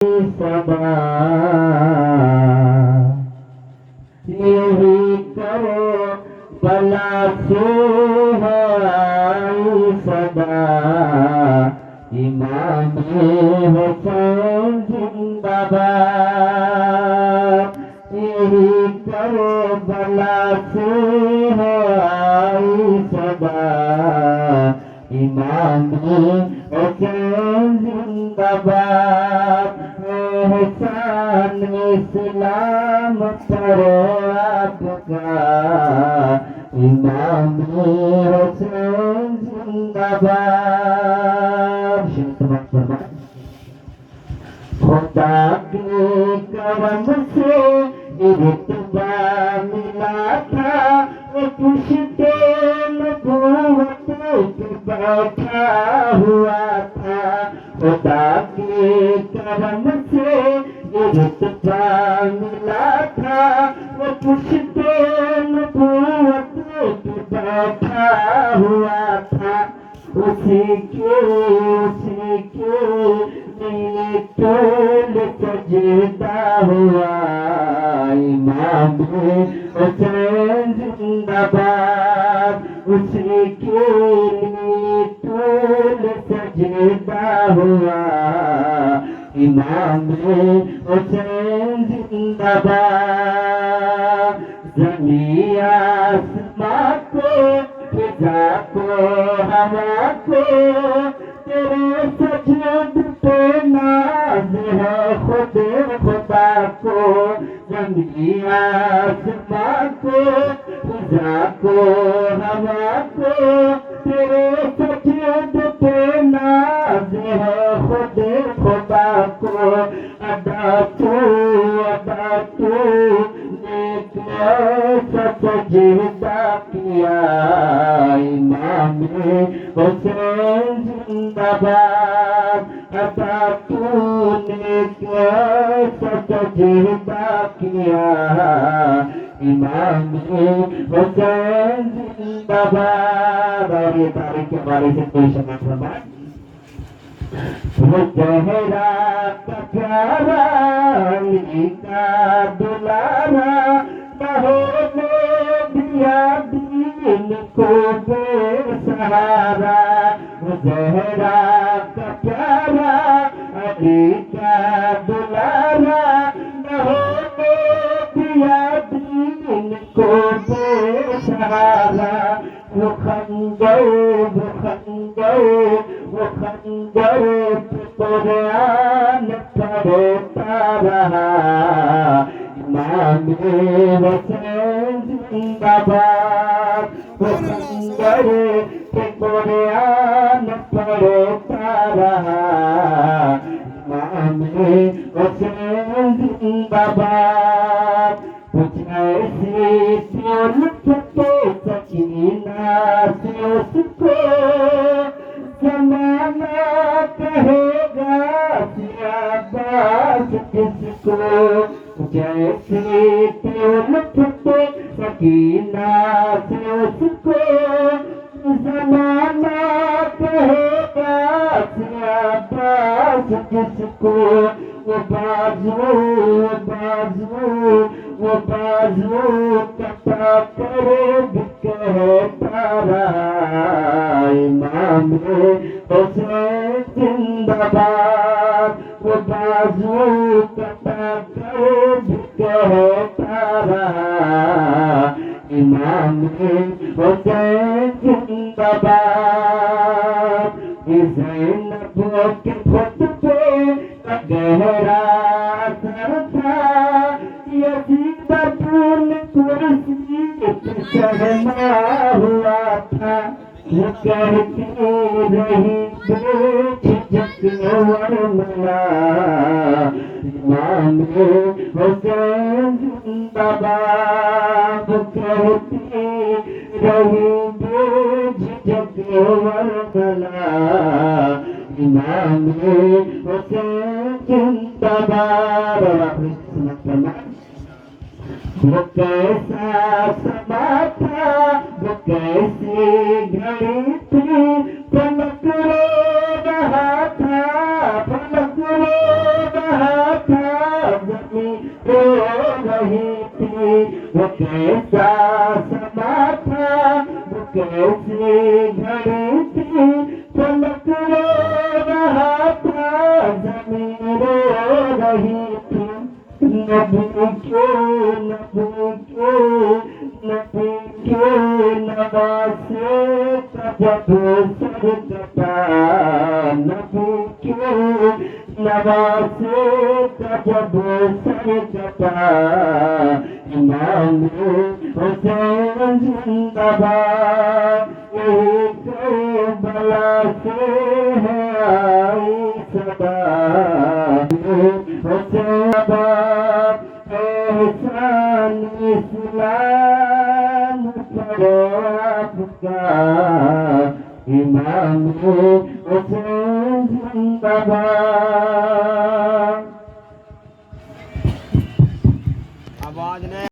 सदा यही करो भला सुहाई सदा इमाम हुसैन जिंदाबाद यही करो भला सुहाई सदा इमाम हुसैन जिंदाबाद एहसान इस्लाम परो आपका इमाम हुसैन जिंदाबाद। खुदा के करम से रुतबा मिला था पुश्ते नबूवत पे बैठा हुआ था। खुदा के करम से रुतबा मिला था पुश्ते नबूवत पे बैठा हुआ था। उसी के टोल सजदा हुआ इमाम हुसैन जिंदाबाद। उसी के टोल सजदा हुआ इमाम हुसैन जिंदाबाद। ज़मीन आसमां को फिजा को हवा को तेरे सजद पे नाज है खुद खुदा को। ज़मीन आसमां को फिजा को हवा को तेरे सजद पे नाज है खुद खुदा को। अदा तू सजदा किया इमाम हुसैन जिंदाबाद। अदा तूने सजदा किया इमाम हुसैन जिंदाबाद। और ये तारीख के बारे से कोई समझ फरमाए। वो चेहरा का प्यारा अली का दुलारा कहो में दिया दीन को बेसहारा। वो चेहरा का प्यारा अली का दुलारा कहो में दिया दीन को बेसहारा। वो खंजर कुरान पढ़ता रहा इमाम हुसैन जिंदाबाद। वो खंजर कुरान पढ़ता रहा इमाम हुसैन जिंदाबाद। कुछ ऐसी लुत्फ़े सकीना से उसको ज़माना कहेगा सियाबास किसको। जैसे लुत्फ़े सकीना से उसको ज़माना कहेगा सियाबास किसको। वो बाजू कटा करे कहता रहा इमाम हुसैन जिंदाबाद। वो बाजू कटा करे कहता रहा इमाम हुसैन जिंदाबाद। ज़ैनब के खुतबे का गहरा असर था यज़ीद अपनी कुर्सी पे चढ़ना हुआ था। वो कहती रही बेझिझक वरना इमाम हुसैन जिंदाबाद। कहती रही बेझिझक वरना इमाम हुसैन जिंदाबाद। वो कैसा समा था वो कैसी घड़ी थी पलक रो रहा था पलक रो रहा जमीन रो रही थी। वो कैसा समा था, वो कैसी घड़ी थी, फलक रो रहा था, जमीन रो रही थी। नबी क्यों, नबी क्यों, नबी क्यों नवासे का जब सर कटा, नबी क्यों नवासे का जब सर कटा। इमाम हुसैन जिंदाबाद, यही करबला से है आई सदा। हुसैनाबाद एहसान इस्लाम पर आपका, इमाम हुसैन जिंदाबाद। आवाज नहीं